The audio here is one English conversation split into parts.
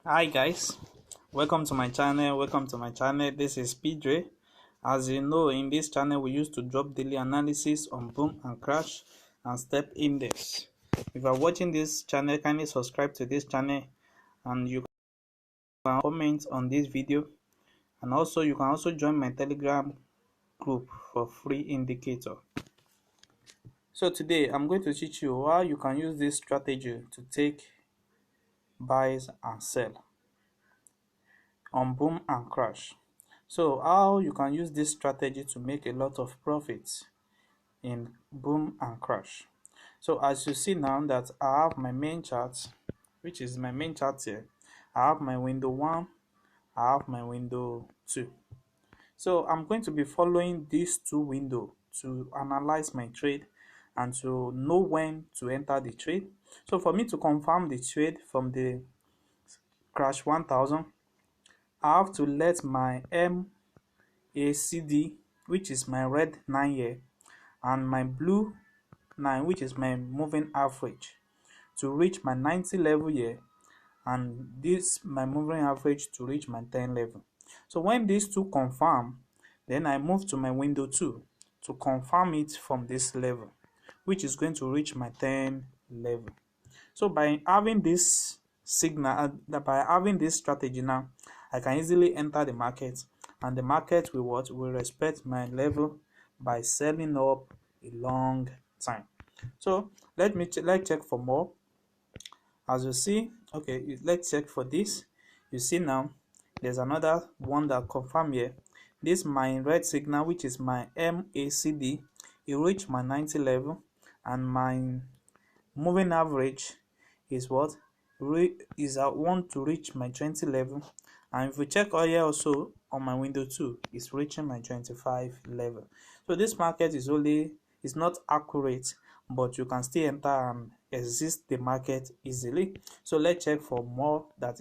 Hi guys, welcome to my channel. This is PJ. As you know, in this channel we used to drop daily analysis on boom and crash and step index. If you are watching this channel, kindly subscribe to this channel and you can comment on this video, and also you can also join my Telegram group for free indicator. So today I'm going to teach you how you can use this strategy to take buys and sell on boom and crash. So how you can use this strategy to make a lot of profits in boom and crash. So as you see now that I have my main chart, which is my main chart here, I have my window 1, I have my window 2. So I'm going to be following these two windows to analyze my trade and to know when to enter the trade. So for me to confirm the trade from the crash 1000, I have to let my MACD, which is my red 9 here, and my blue 9, which is my moving average, to reach my 90 level here, and this my moving average to reach my 10 level. So when these two confirm, then I move to my window 2 to confirm it from this level, which is going to reach my 10 level. So by having this signal, by having this strategy now, I can easily enter the market, and the market will respect my level by selling up a long time. So let's check for more. As you see, okay, let's check for this. You see now there's another one that confirm here. This my red signal, which is my MACD, it reached my 90 level, and my moving average is what is I want to reach my 20 level, and if we check here also on my window 2, it's reaching my 25 level. So this market is not accurate, but you can still enter and exit the market easily. So let's check for more that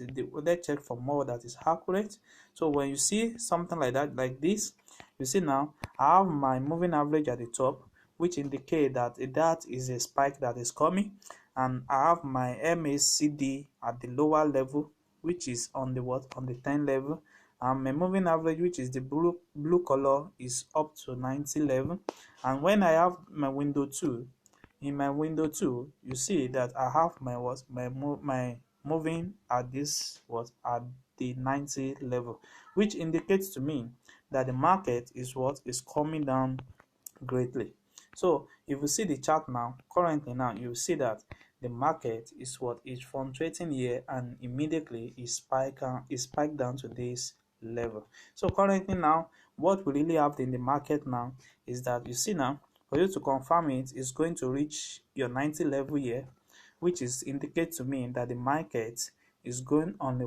is accurate. So when you see something like that, like this, you see now I have my moving average at the top, which indicate that is a spike that is coming, and I have my MACD at the lower level, which is on the 10 level, and my moving average, which is the blue color, is up to 90 level. And when I have my window 2, in my window 2, you see that I have my moving at at the 90 level, which indicates to me that the market is coming down greatly. So if you see the chart now, currently now, you see that the market is fluctuating here, and immediately is spiked down to this level. So currently now, what we really have in the market now is that you see now, for you to confirm it, is going to reach your 90 level here, which is indicate to me that the market is going on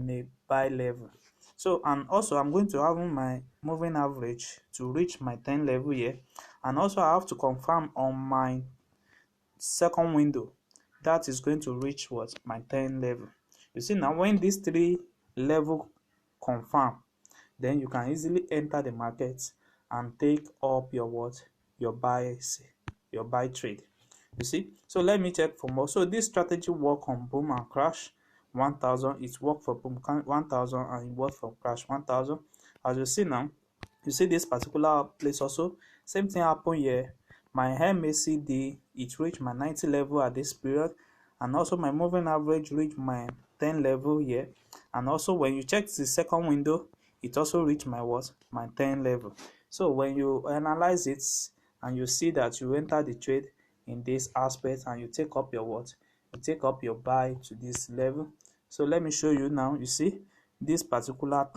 a buy level. So, and also I'm going to have my moving average to reach my 10 level here, and also I have to confirm on my second window that is going to reach my 10 level. You see now, when these three level confirm, then you can easily enter the market and take up your buy trade. You see, so let me check for more. So this strategy work on boom and crash 1000, it work for boom 1000, and it work for crash 1000. As you see now, you see this particular place also, same thing happen here. My MACD, it reached my 90 level at this period, and also my moving average reached my 10 level here. And also when you check the second window, it also reached my 10 level. So when you analyze it and you see that you enter the trade in this aspect, and you take up your buy to this level. So let me show you now. You see this particular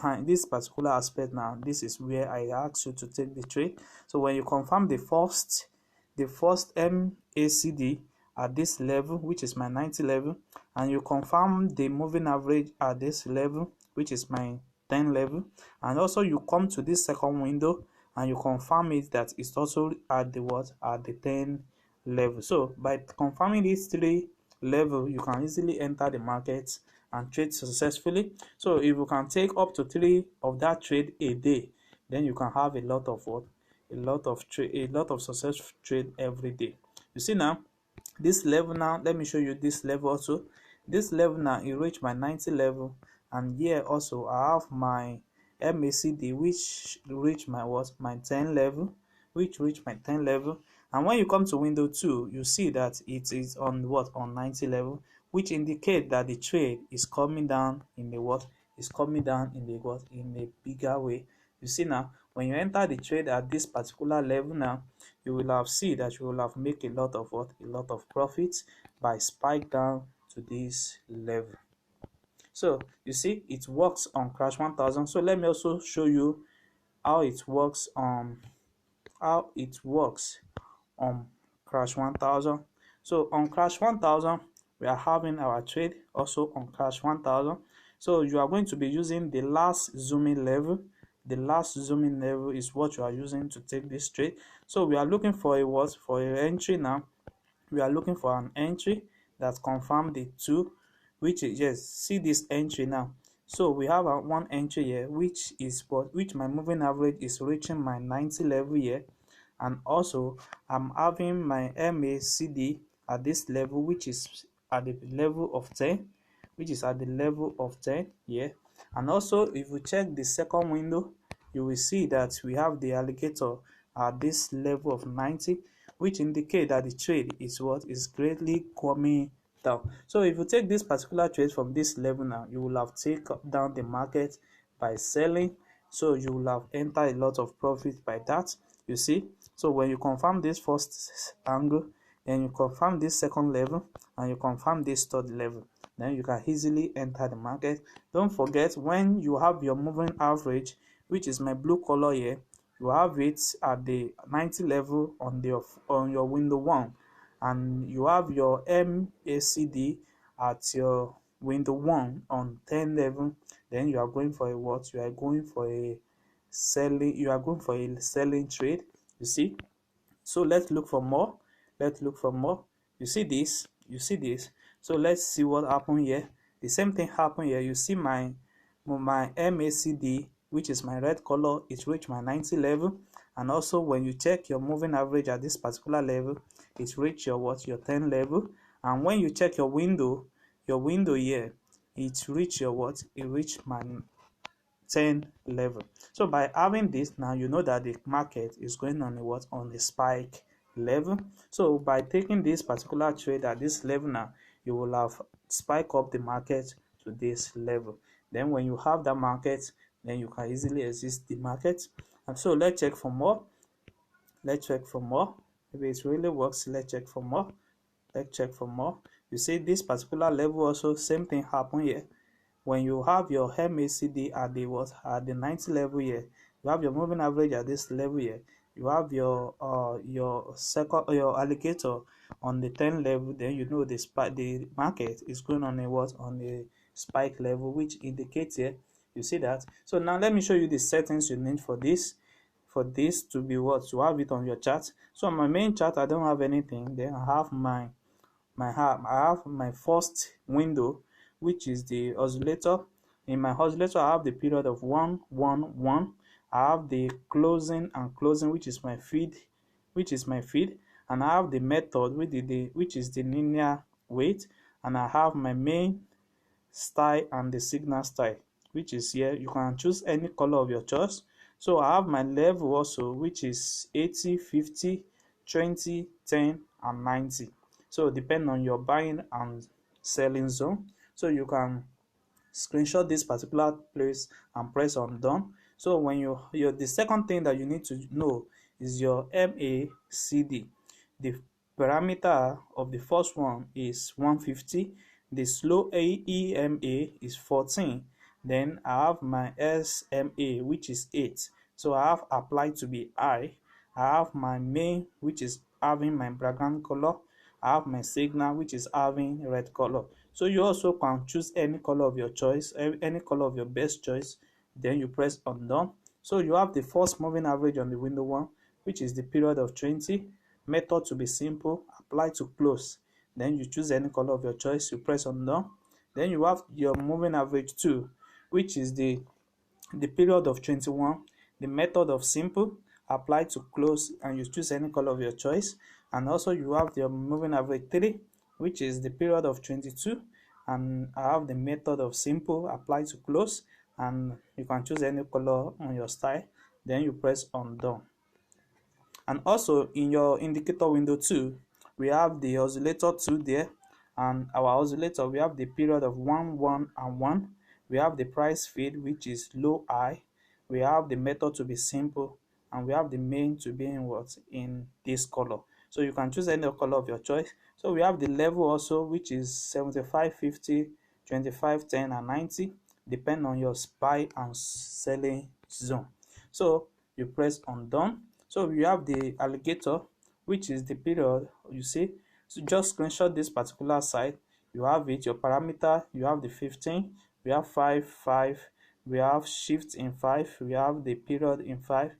aspect now, this is where I ask you to take the trade. So when you confirm the first MACD at this level, which is my 90 level, and you confirm the moving average at this level, which is my 10 level, and also you come to this second window and you confirm it that it's also at the 10 level. So by confirming these three level, you can easily enter the market and trade successfully. So if you can take up to 3 of that trade a day, then you can have a lot of successful trade every day. You see now this level now, let me show you this level also. this level now, it reached my 90 level, and here also I have my MACD, which reached my what, my 10 level, and when you come to window 2, you see that it is on what, on 90 level, which indicate that the trade is coming down in the what, is coming down in the what, in a bigger way. You see now, when you enter the trade at this particular level now, you will have seen that you will have make a lot of what, a lot of profits by spike down to this level. So you see, it works on crash 1000. So let me also show you how it works on crash 1000. So on crash 1000, we are having our trade also on crash 1000. So you are going to be using the last zooming level. The last zooming level is what you are using to take this trade. So we are looking for a what, for a entry now. We are looking for an entry that confirm the 2, which is, yes, see this entry now. So we have one entry here, which is what, which my moving average is reaching my 90 level here, and also I'm having my MACD at this level, which is at the level of 10, here. And also, if you check the second window, you will see that we have the alligator at this level of 90, which indicate that the trade is what, is greatly coming down. So if you take this particular trade from this level now, you will have taken down the market by selling, so you will have entered a lot of profit by that. You see, so when you confirm this first angle, then you confirm this second level, and you confirm this third level, then you can easily enter the market. Don't forget, when you have your moving average, which is my blue color here, you have it at the 90 level on your window 1, and you have your MACD at your window 1 on 10 level, then you are going for a what, you are going for a selling trade. You see, so let's look for more. You see this, so let's see what happened here. The same thing happened here. You see my MACD, which is my red color, it reached my 90 level, and also when you check your moving average at this particular level, it reached your what, your 10 level. And when you check your window here, it reached your what, it reached my 10 level. So by having this, now you know that the market is going on a what, on a spike level. So by taking this particular trade at this level now, you will have spike up the market to this level. Then when you have that market, then you can easily exit the market. And so let's check for more. Maybe it really works. Let's check for more. You see this particular level also, same thing happen here. When you have your MACD at the what, at the 90 level here, you have your moving average at this level here, you have your alligator on the 10 level, then you know the market is going on a what, on a spike level, which indicates here, you see that. So now let me show you the settings you need for this to be what, to have it on your chart. So on my main chart, I don't have anything. Then I have I have my first window, which is the oscillator. In my oscillator, I have the period of 1 1 1. I have the closing and closing, which is my feed, and I have the method, which is the linear weight, and I have my main style and the signal style, which is here. You can choose any color of your choice. So I have my level also, which is 80, 50, 20, 10, and 90. So depend on your buying and selling zone. So you can screenshot this particular place and press on done. So when the second thing that you need to know is your MACD. The parameter of the first one is 150. The slow EMA is 14. Then I have my SMA, which is 8. So I have applied to be high. I have my main, which is having my background color. I have my signal, which is having red color. So you also can choose any color of your choice, any color of your best choice. Then you press on done. So you have the first moving average on the window 1, which is the period of 20. Method to be simple, apply to close. Then you choose any color of your choice, you press on done. Then you have your moving average 2, which is the period of 21. The method of simple, apply to close, and you choose any color of your choice. And also you have your moving average 3, which is the period of 22, and I have the method of simple apply to close, and you can choose any color on your style, then you press undone. And also in your indicator window too, we have the oscillator 2 there, and our oscillator, we have the period of 1 1 and 1, we have the price feed which is low high, we have the method to be simple, and we have the main to be in what, in this color. So you can choose any color of your choice. So we have the level also, which is 75, 50, 25, 10 and 90, depend on your buy and selling zone. So you press undone. So you have the alligator, which is the period, you see. So just screenshot this particular site, you have it, your parameter, you have the 15, we have 5 5, we have shift in 5, we have the period in 5,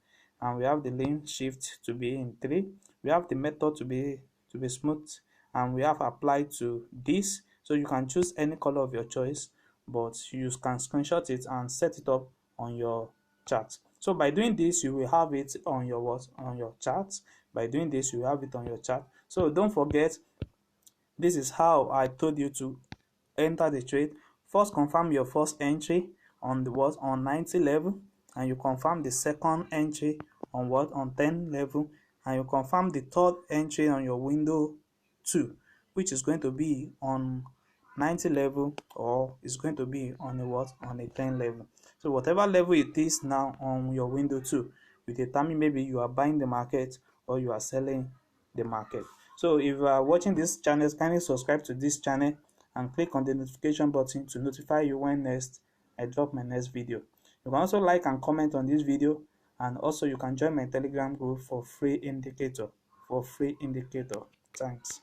and we have the lane shift to be in 3, we have the method to be smooth, and we have applied to this. So you can choose any color of your choice, but you can screenshot it and set it up on your chart. So by doing this, you will have it on your what, on your chart. By doing this, you have it on your chart. So don't forget, this is how I told you to enter the trade. First, confirm your first entry on the what, on 90 level, and you confirm the second entry on what, on 10 level, and you confirm the third entry on your window 2, which is going to be on 90 level, or is going to be on a what, on a 10 level. So whatever level it is now on your window 2 will determine maybe you are buying the market or you are selling the market. So if you are watching this channel, kindly subscribe to this channel and click on the notification button to notify you when next I drop my next video. You can also like and comment on this video, and also you can join my Telegram group for free indicator. Thanks.